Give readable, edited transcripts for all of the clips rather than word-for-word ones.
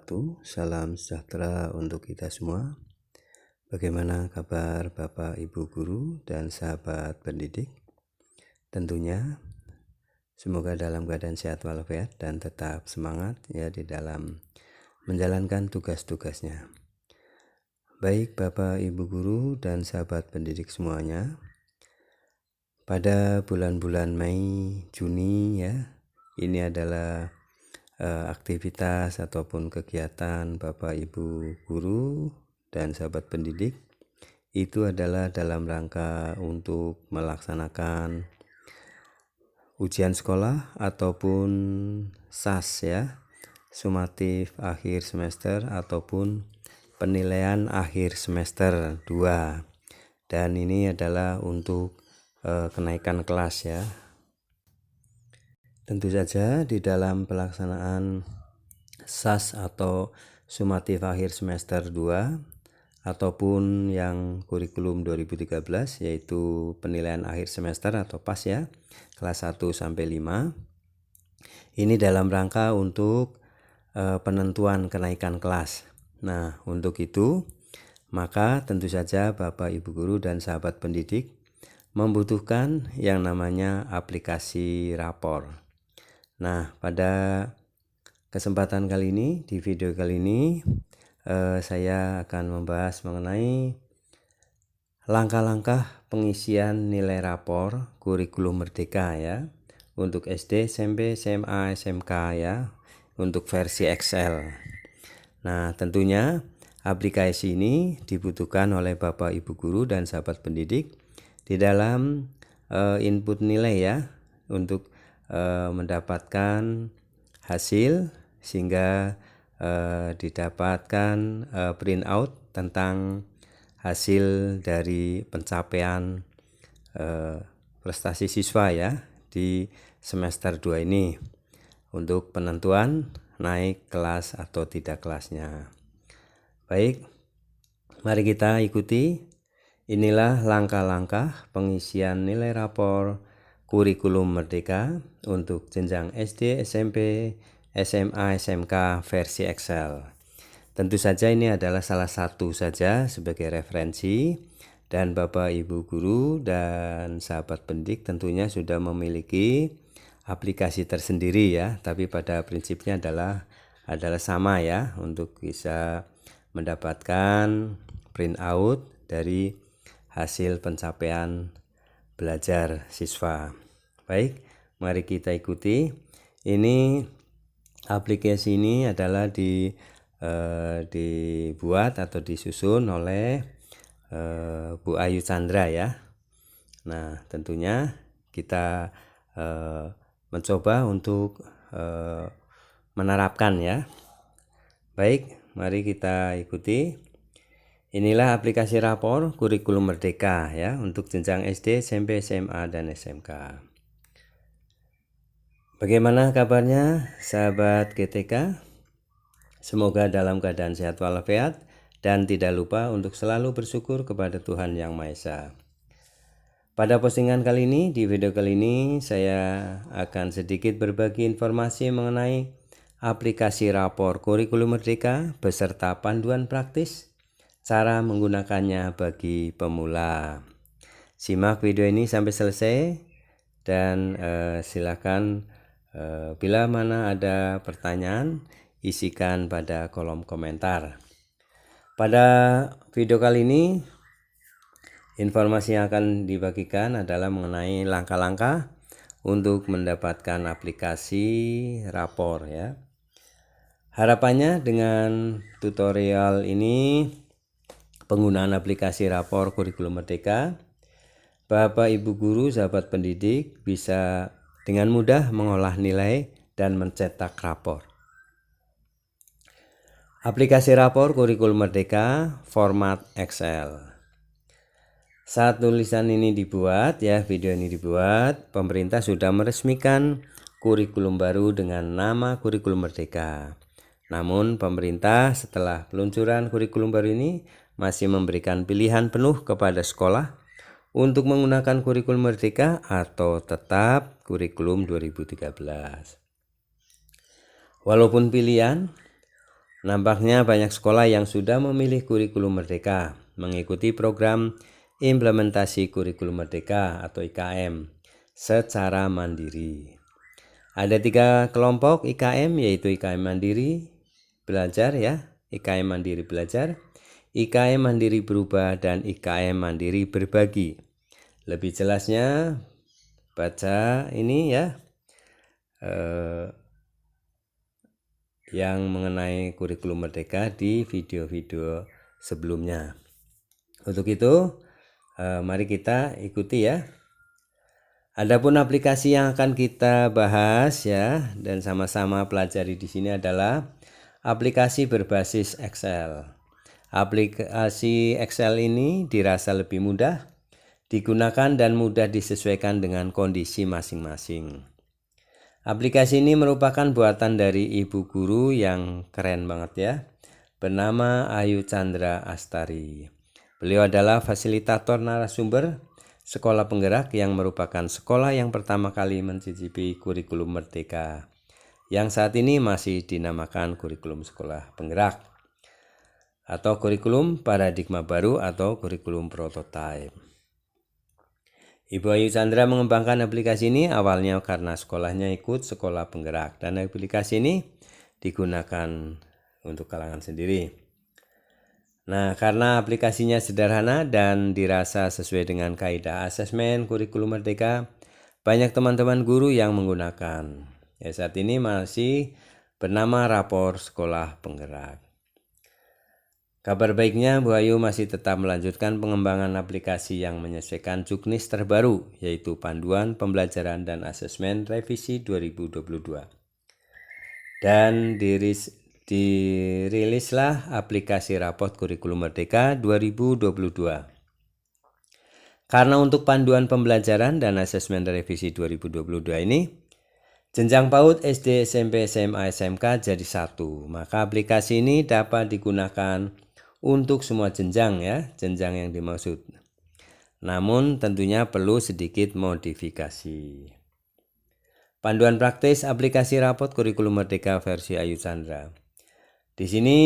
wabarakatuh. Salam sejahtera untuk kita semua. Bagaimana kabar Bapak Ibu guru dan sahabat pendidik? Tentunya semoga dalam keadaan sehat walafiat dan tetap semangat ya di dalam menjalankan tugas-tugasnya. Baik Bapak Ibu guru dan sahabat pendidik semuanya, pada bulan-bulan Mei, Juni ya, ini adalah aktivitas ataupun kegiatan Bapak Ibu guru dan sahabat pendidik itu adalah dalam rangka untuk melaksanakan ujian sekolah ataupun SAS ya, sumatif akhir semester ataupun penilaian akhir semester 2. Dan ini adalah untuk kenaikan kelas ya. Tentu saja di dalam pelaksanaan SAS atau sumatif akhir semester 2 ataupun yang kurikulum 2013 yaitu penilaian akhir semester atau PAS ya, kelas 1 sampai 5. Ini dalam rangka untuk penentuan kenaikan kelas. Nah, untuk itu maka tentu saja Bapak Ibu guru dan sahabat pendidik membutuhkan yang namanya aplikasi rapor. Nah, pada kesempatan kali ini, di video kali ini, saya akan membahas mengenai langkah-langkah pengisian nilai rapor kurikulum merdeka ya, untuk SD, SMP, SMA, SMK ya, untuk versi Excel. Nah, tentunya aplikasi ini dibutuhkan oleh Bapak Ibu guru dan sahabat pendidik di dalam input nilai ya, untuk mendapatkan hasil sehingga didapatkan print out tentang hasil dari pencapaian prestasi siswa ya di semester 2 ini untuk penentuan naik kelas atau tidak kelasnya. Baik, mari kita ikuti. Inilah langkah-langkah pengisian nilai rapor kurikulum merdeka untuk jenjang SD, SMP, SMA, SMK versi Excel. Tentu saja ini adalah salah satu saja sebagai referensi, dan Bapak Ibu guru dan sahabat pendidik tentunya sudah memiliki aplikasi tersendiri ya, tapi pada prinsipnya adalah sama ya, untuk bisa mendapatkan print out dari hasil pencapaian belajar siswa. Baik, mari kita ikuti. Ini aplikasi ini adalah dibuat atau disusun oleh Bu Ayu Chandra ya. Nah, tentunya kita mencoba untuk menerapkan ya. Baik, mari kita ikuti. Inilah aplikasi rapor kurikulum merdeka ya, untuk jenjang SD, SMP, SMA, dan SMK. Bagaimana kabarnya sahabat GTK? Semoga dalam keadaan sehat walafiat dan tidak lupa untuk selalu bersyukur kepada Tuhan Yang Maha Esa. Pada postingan kali ini, di video kali ini saya akan sedikit berbagi informasi mengenai aplikasi rapor kurikulum merdeka beserta panduan praktis cara menggunakannya bagi pemula. Simak video ini sampai selesai dan silakan bila mana ada pertanyaan isikan pada kolom komentar. Pada video kali ini informasi yang akan dibagikan adalah mengenai langkah-langkah untuk mendapatkan aplikasi rapor ya. Harapannya dengan tutorial ini, penggunaan aplikasi rapor kurikulum merdeka, Bapak Ibu guru sahabat pendidik bisa dengan mudah mengolah nilai dan mencetak rapor. Aplikasi rapor kurikulum merdeka format Excel. Saat tulisan ini dibuat ya, video ini dibuat, pemerintah sudah meresmikan kurikulum baru dengan nama kurikulum merdeka. Namun pemerintah setelah peluncuran kurikulum baru ini masih memberikan pilihan penuh kepada sekolah untuk menggunakan kurikulum merdeka atau tetap kurikulum 2013. Walaupun pilihan, Nampaknya banyak sekolah yang sudah memilih kurikulum merdeka, mengikuti program implementasi kurikulum merdeka atau IKM secara mandiri. Ada 3 kelompok IKM, yaitu IKM Mandiri Belajar ya, IKM Mandiri Belajar, IKM Mandiri Berubah, dan IKM Mandiri Berbagi. Lebih jelasnya baca ini ya, yang mengenai kurikulum merdeka di video-video sebelumnya. Untuk itu, mari kita ikuti ya. Adapun aplikasi yang akan kita bahas ya dan sama-sama pelajari di sini adalah aplikasi berbasis Excel. Aplikasi Excel ini dirasa lebih mudah digunakan dan mudah disesuaikan dengan kondisi masing-masing. Aplikasi ini merupakan buatan dari ibu guru yang keren banget ya, bernama Ayu Chandra Astari. Beliau adalah fasilitator narasumber Sekolah Penggerak yang merupakan sekolah yang pertama kali mencicipi kurikulum merdeka, yang saat ini masih dinamakan kurikulum Sekolah Penggerak atau kurikulum paradigma baru atau kurikulum prototipe. Ibu Ayu Chandra mengembangkan aplikasi ini awalnya karena sekolahnya ikut Sekolah Penggerak, dan aplikasi ini digunakan untuk kalangan sendiri. Nah, karena aplikasinya sederhana dan dirasa sesuai dengan kaidah asesmen kurikulum merdeka, banyak teman-teman guru yang menggunakan. Ya, saat ini masih bernama Rapor Sekolah Penggerak. Kabar baiknya, Bu Ayu masih tetap melanjutkan pengembangan aplikasi yang menyesuaikan juknis terbaru, yaitu Panduan Pembelajaran dan Asesmen Revisi 2022. Dan dirilislah aplikasi Rapor Kurikulum Merdeka 2022. Karena untuk Panduan Pembelajaran dan Asesmen Revisi 2022 ini, jenjang PAUD, SD, SMP, SMA, SMK jadi satu, maka aplikasi ini dapat digunakan untuk semua jenjang ya, jenjang yang dimaksud. Namun tentunya perlu sedikit modifikasi. Panduan praktis aplikasi Rapor Kurikulum Merdeka versi Ayu Chandra. Di sini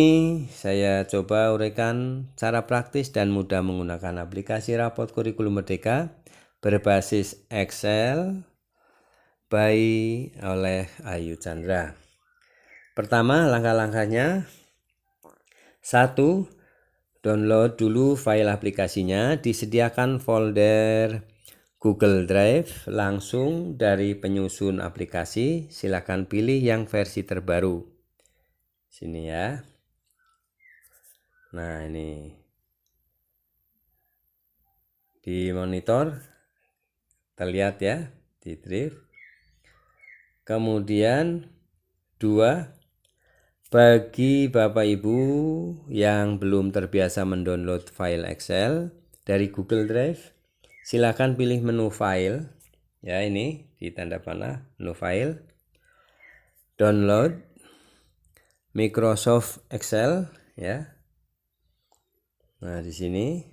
saya coba uraikan cara praktis dan mudah menggunakan aplikasi Rapor Kurikulum Merdeka berbasis Excel oleh Ayu Chandra. Pertama, langkah-langkahnya. 1. Download dulu file aplikasinya, disediakan folder Google Drive langsung dari penyusun aplikasi. Silakan pilih yang versi terbaru. Sini ya. Nah, ini di monitor terlihat ya, di drive. Kemudian 2. Bagi Bapak Ibu yang belum terbiasa mendownload file Excel dari Google Drive, silakan pilih menu file. Ya, ini di tanda panah menu file. Download Microsoft Excel ya. Nah, di sini.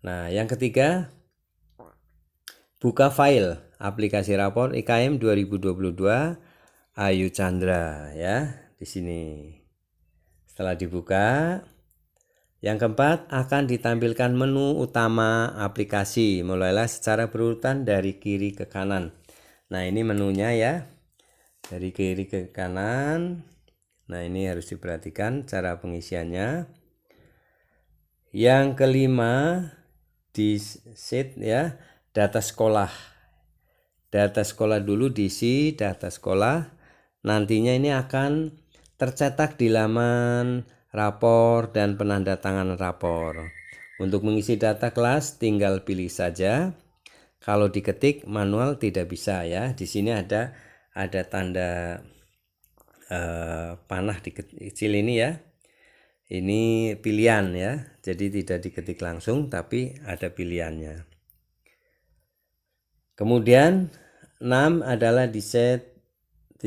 Nah, yang ketiga, buka file aplikasi Rapor IKM 2022 Ayu Chandra ya, di sini. Setelah dibuka, yang keempat akan ditampilkan menu utama aplikasi, mulailah secara berurutan dari kiri ke kanan. Nah, ini menunya ya, dari kiri ke kanan. Nah, ini harus diperhatikan cara pengisiannya. Yang kelima, di sheet ya, data sekolah. Data sekolah dulu diisi, data sekolah. Nantinya ini akan tercetak di laman rapor dan penandatangan rapor. Untuk mengisi data kelas tinggal pilih saja. Kalau diketik manual tidak bisa ya. Di sini ada tanda panah kecil ini ya. Ini pilihan ya. Jadi tidak diketik langsung tapi ada pilihannya. Kemudian 6 adalah di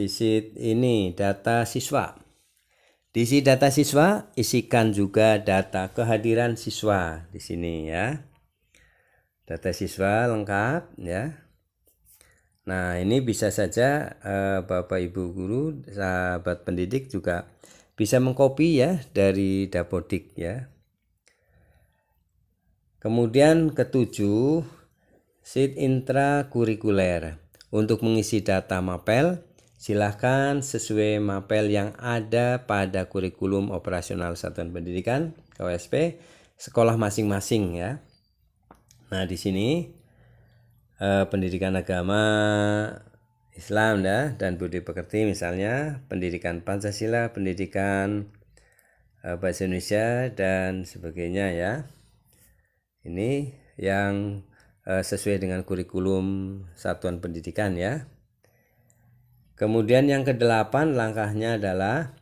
sheet ini data siswa. Diisi data siswa, isikan juga data kehadiran siswa di sini ya. Data siswa lengkap ya. Nah, ini bisa saja Bapak Ibu guru, sahabat pendidik juga bisa mengcopy ya dari Dapodik ya. Kemudian ketujuh, sheet intrakurikuler. Untuk mengisi data mapel, silahkan sesuai mapel yang ada pada kurikulum operasional satuan pendidikan KWSP sekolah masing-masing ya. Nah, di sini pendidikan agama Islam ya, dan budi pekerti misalnya pendidikan Pancasila, pendidikan bahasa Indonesia dan sebagainya ya. Ini yang sesuai dengan kurikulum satuan pendidikan ya. Kemudian yang ke-8 langkahnya adalah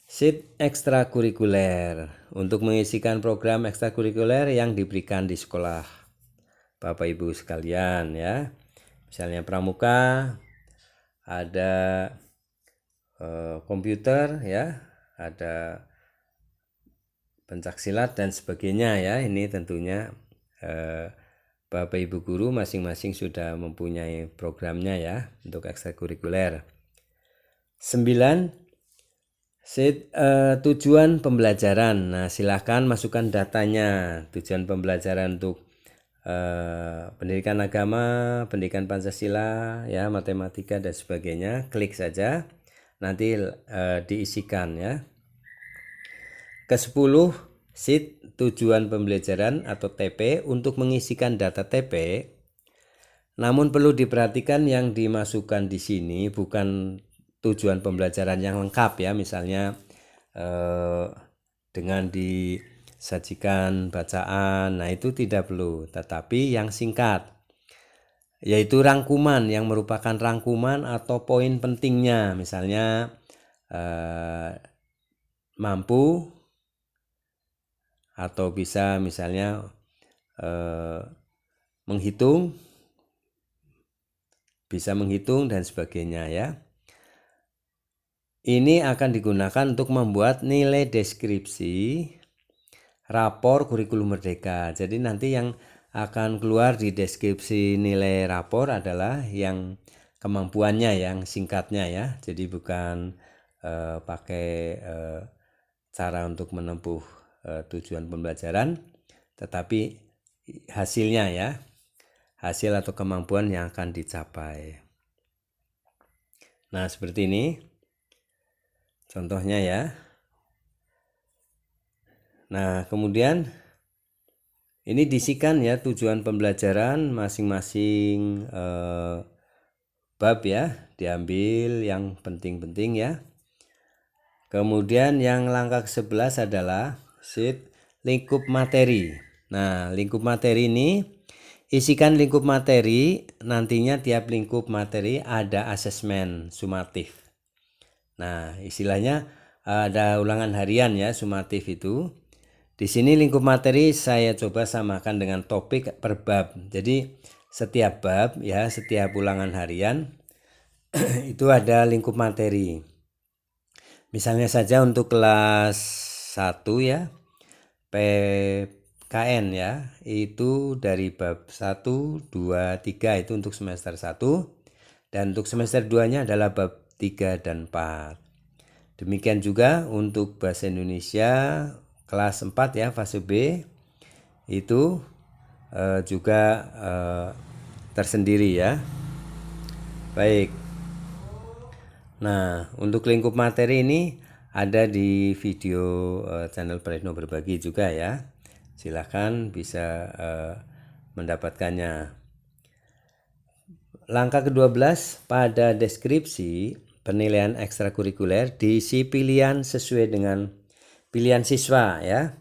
sheet ekstrakurikuler untuk mengisikan program ekstrakurikuler yang diberikan di sekolah Bapak Ibu sekalian ya. Misalnya pramuka, ada komputer ya, ada pencaksilat dan sebagainya ya. Ini tentunya Bapak Ibu guru masing-masing sudah mempunyai programnya ya untuk ekstrakurikuler. 9. Tujuan pembelajaran. Nah, silahkan masukkan datanya. Tujuan pembelajaran untuk pendidikan agama, pendidikan Pancasila, ya, matematika dan sebagainya. Klik saja, nanti diisikan ya. Ke-10, sheet tujuan pembelajaran atau TP. Untuk mengisikan data TP, namun perlu diperhatikan yang dimasukkan di sini bukan tujuan pembelajaran yang lengkap ya, misalnya dengan disajikan bacaan, nah itu tidak perlu, tetapi yang singkat, yaitu rangkuman yang merupakan rangkuman atau poin pentingnya, misalnya mampu atau bisa misalnya menghitung, bisa menghitung dan sebagainya ya. Ini akan digunakan untuk membuat nilai deskripsi rapor kurikulum merdeka. Jadi nanti yang akan keluar di deskripsi nilai rapor adalah yang kemampuannya, yang singkatnya ya. Jadi bukan pakai cara untuk menempuh tujuan pembelajaran, tetapi hasilnya ya, hasil atau kemampuan yang akan dicapai. Nah, seperti ini contohnya ya. Nah, kemudian ini diisikan ya tujuan pembelajaran masing-masing bab ya, diambil yang penting-penting ya. Kemudian yang langkah ke-11 adalah sheet lingkup materi. Nah, lingkup materi ini isikan lingkup materi, nantinya tiap lingkup materi ada asesmen sumatif. Nah, istilahnya ada ulangan harian ya, sumatif itu. Di sini lingkup materi saya coba samakan dengan topik per bab. Jadi setiap bab ya, setiap ulangan harian itu ada lingkup materi. Misalnya saja untuk kelas 1 ya, PKN ya, itu dari bab 1, 2, 3 itu untuk semester 1, dan untuk semester 2-nya adalah bab 3 dan 4. Demikian juga untuk bahasa Indonesia kelas 4 ya, fase B itu juga tersendiri ya. Baik. Nah, untuk lingkup materi ini ada di video channel Praetno Berbagi juga ya. Silahkan bisa mendapatkannya. Langkah ke-12, pada deskripsi penilaian ekstrakurikuler diisi pilihan sesuai dengan pilihan siswa ya.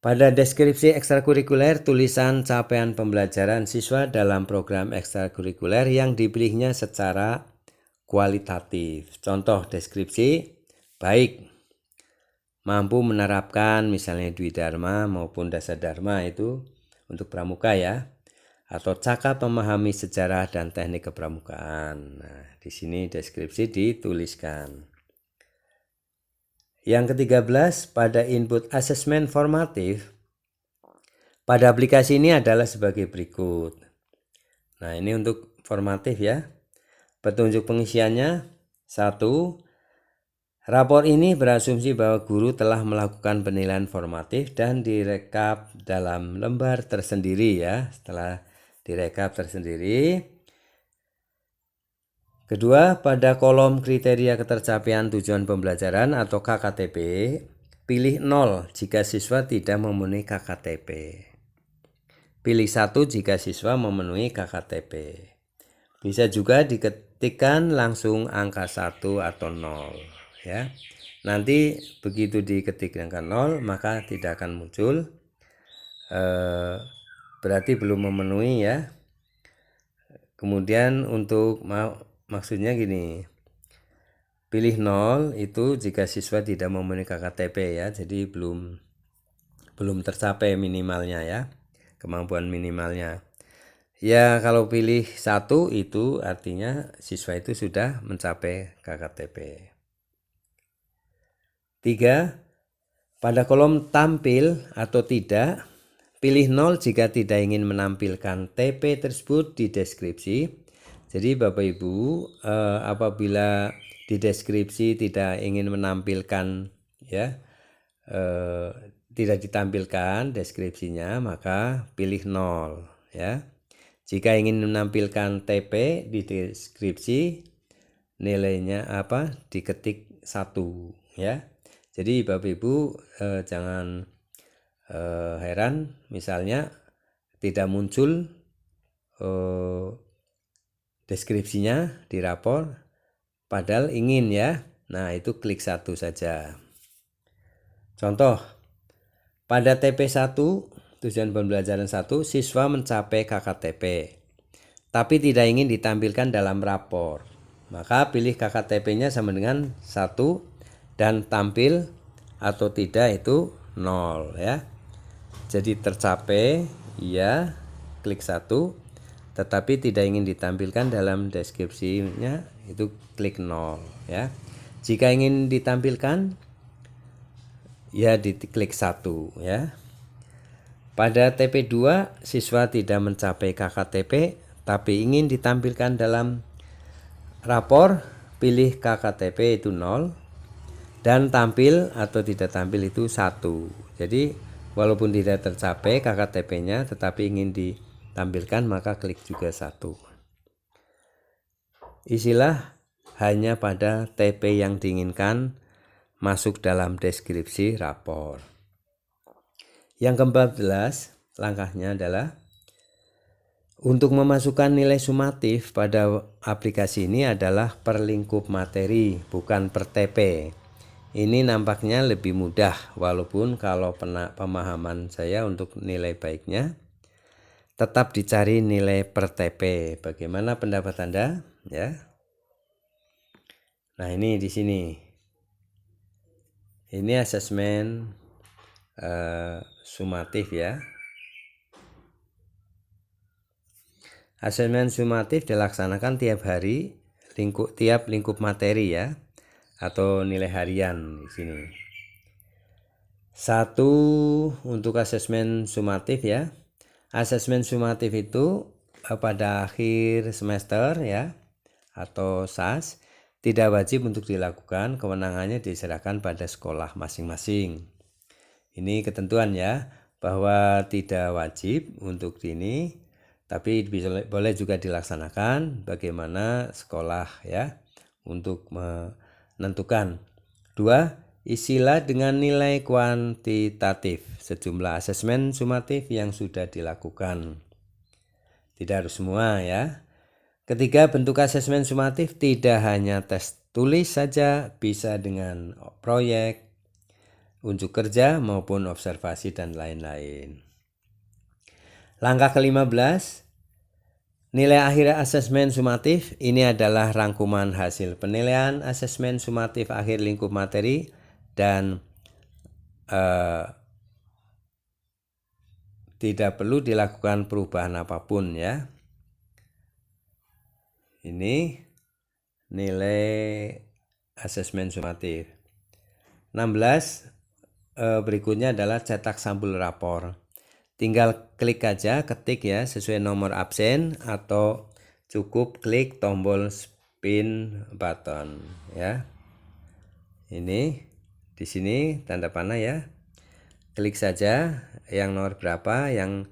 Pada deskripsi ekstrakurikuler, tulisan capaian pembelajaran siswa dalam program ekstrakurikuler yang dipilihnya secara kualitatif. Contoh deskripsi, baik, mampu menerapkan misalnya Dwi Dharma maupun Dasar Dharma itu untuk pramuka ya, atau cakap memahami sejarah dan teknik kepramukaan. Nah, di sini deskripsi dituliskan. Yang ke-13, pada input asesmen formatif pada aplikasi ini adalah sebagai berikut. Nah, ini untuk formatif ya. Petunjuk pengisiannya 1. Rapor ini berasumsi bahwa guru telah melakukan penilaian formatif dan direkap dalam lembar tersendiri ya. Setelah direkap tersendiri. Kedua, pada kolom kriteria ketercapaian tujuan pembelajaran atau KKTP, pilih 0 jika siswa tidak memenuhi KKTP. Pilih 1 jika siswa memenuhi KKTP. Bisa juga diketikkan langsung angka 1 atau 0 ya. Nanti begitu diketik angka 0 maka tidak akan muncul, berarti belum memenuhi ya. Kemudian untuk maksudnya gini, pilih 0 itu jika siswa tidak memenuhi KKTP ya, jadi belum tercapai minimalnya ya, kemampuan minimalnya. Ya kalau pilih 1 itu artinya siswa itu sudah mencapai KKTP. 3. Pada kolom tampil atau tidak, pilih 0 jika tidak ingin menampilkan TP tersebut di deskripsi. Jadi Bapak Ibu, apabila di deskripsi tidak ingin menampilkan ya, tidak ditampilkan deskripsinya, maka pilih 0 ya. Jika ingin menampilkan TP di deskripsi, nilainya apa? Diketik 1 ya. Jadi Bapak Ibu jangan heran misalnya tidak muncul deskripsinya di rapor padahal ingin ya. Nah, itu klik 1 saja. Contoh, pada TP1 tujuan pembelajaran 1 siswa mencapai KKTP tapi tidak ingin ditampilkan dalam rapor. Maka pilih KKTP-nya sama dengan 1 dan tampil atau tidak itu 0 ya. Jadi tercapai iya, klik 1, tetapi tidak ingin ditampilkan dalam deskripsinya itu klik 0 ya. Jika ingin ditampilkan ya diklik 1 ya. Pada TP2 siswa tidak mencapai KKTP tapi ingin ditampilkan dalam rapor, pilih KKTP itu 0 dan tampil atau tidak tampil itu 1. Jadi walaupun tidak tercapai KKTP-nya tetapi ingin ditampilkan maka klik juga 1. Isilah hanya pada TP yang diinginkan masuk dalam deskripsi rapor. Yang ke-14 langkahnya adalah untuk memasukkan nilai sumatif pada aplikasi ini adalah per lingkup materi, bukan per TP. Ini nampaknya lebih mudah, walaupun kalau pemahaman saya untuk nilai baiknya tetap dicari nilai per TP. Bagaimana pendapat Anda? Ya. Nah, ini di sini. Ini asesmen sumatif ya. Asesmen sumatif dilaksanakan tiap hari, tiap lingkup materi ya, atau nilai harian di sini. 1 untuk asesmen sumatif ya. Asesmen sumatif itu pada akhir semester ya, atau SAS, tidak wajib untuk dilakukan, kewenangannya diserahkan pada sekolah masing-masing. Ini ketentuan ya, bahwa tidak wajib untuk ini, tapi boleh juga dilaksanakan bagaimana sekolah ya untuk menentukan. 2. Isilah dengan nilai kuantitatif sejumlah asesmen sumatif yang sudah dilakukan. Tidak harus semua ya. Ketiga, bentuk asesmen sumatif tidak hanya tes tulis saja, bisa dengan proyek, unjuk kerja maupun observasi dan lain-lain. Langkah ke-15, nilai akhir asesmen sumatif ini adalah rangkuman hasil penilaian asesmen sumatif akhir lingkup materi dan tidak perlu dilakukan perubahan apapun ya. Ini nilai asesmen sumatif. 16, berikutnya adalah cetak sampul rapor. Tinggal klik aja, ketik ya sesuai nomor absen atau cukup klik tombol spin button ya. Ini di sini tanda panah ya. Klik saja yang nomor berapa, yang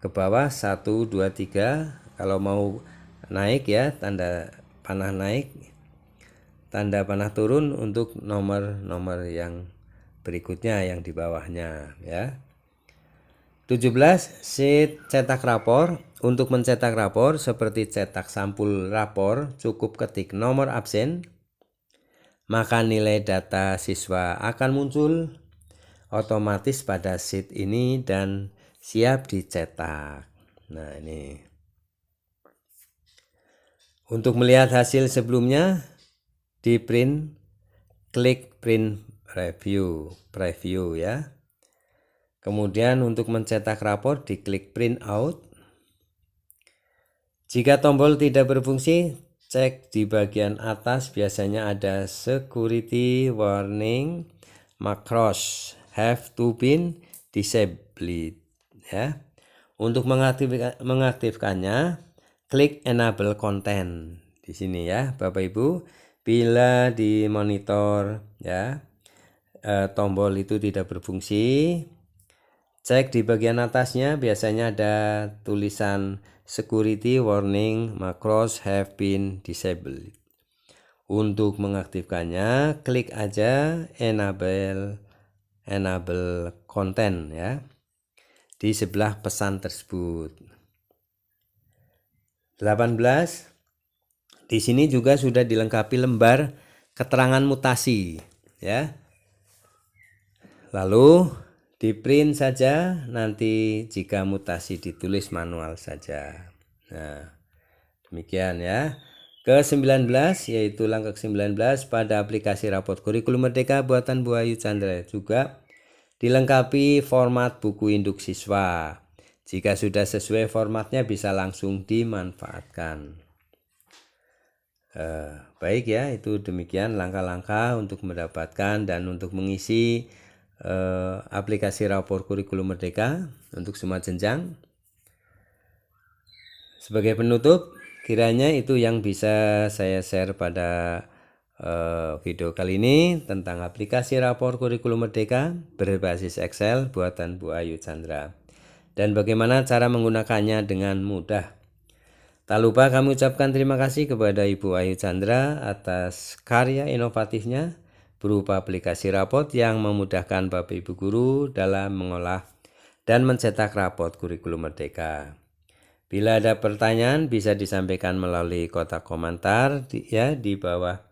ke bawah 1 2 3. Kalau mau naik ya, tanda panah naik, tanda panah turun untuk nomor-nomor yang berikutnya yang di bawahnya ya. 17 sheet cetak rapor. Untuk mencetak rapor seperti cetak sampul rapor, cukup ketik nomor absen, maka nilai data siswa akan muncul otomatis pada sheet ini dan siap dicetak. Nah, ini untuk melihat hasil sebelumnya di print, klik print preview ya. Kemudian untuk mencetak rapor diklik print out. Jika tombol tidak berfungsi, cek di bagian atas, biasanya ada security warning, macros have to been disabled ya. Untuk mengaktifkannya, klik enable content di sini ya, Bapak Ibu. Bila di monitor ya tombol itu tidak berfungsi, cek di bagian atasnya, biasanya ada tulisan security warning macros have been disabled. Untuk mengaktifkannya, klik aja enable content ya di sebelah pesan tersebut. 18. Di sini juga sudah dilengkapi lembar keterangan mutasi ya. Lalu di print saja, nanti jika mutasi ditulis manual saja. Nah, demikian ya. Ke-19 yaitu langkah ke-19 pada aplikasi raport kurikulum Merdeka buatan Bu Ayu Chandra juga dilengkapi format buku induk siswa. Jika sudah sesuai formatnya bisa langsung dimanfaatkan. Baik ya, itu demikian langkah-langkah untuk mendapatkan dan untuk mengisi aplikasi rapor kurikulum Merdeka untuk semua jenjang. Sebagai penutup, kiranya itu yang bisa saya share pada video kali ini tentang aplikasi rapor kurikulum Merdeka berbasis Excel buatan Bu Ayu Chandra dan bagaimana cara menggunakannya dengan mudah. Tak lupa kami ucapkan terima kasih kepada Ibu Ayu Chandra atas karya inovatifnya berupa aplikasi raport yang memudahkan Bapak Ibu guru dalam mengolah dan mencetak raport kurikulum Merdeka. Bila ada pertanyaan bisa disampaikan melalui kotak komentar di bawah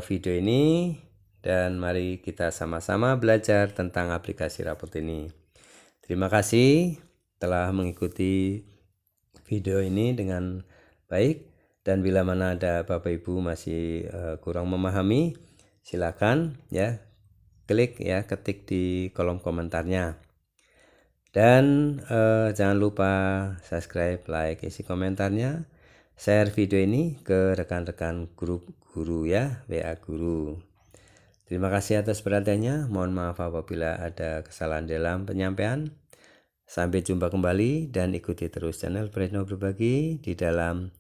video ini, dan mari kita sama-sama belajar tentang aplikasi raport ini. Terima kasih telah mengikuti video ini dengan baik, dan bila mana ada Bapak Ibu masih kurang memahami, silakan ya klik ya, ketik di kolom komentarnya. Dan jangan lupa subscribe, like, isi komentarnya, share video ini ke rekan-rekan grup guru ya, WA guru. Terima kasih atas perhatiannya. Mohon maaf apabila ada kesalahan dalam penyampaian. Sampai jumpa kembali dan ikuti terus channel Pretno Berbagi di dalam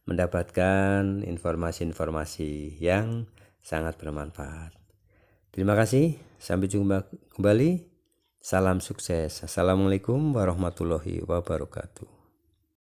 mendapatkan informasi-informasi yang sangat bermanfaat. Terima kasih. Sampai jumpa kembali. Salam sukses. Assalamualaikum warahmatullahi wabarakatuh.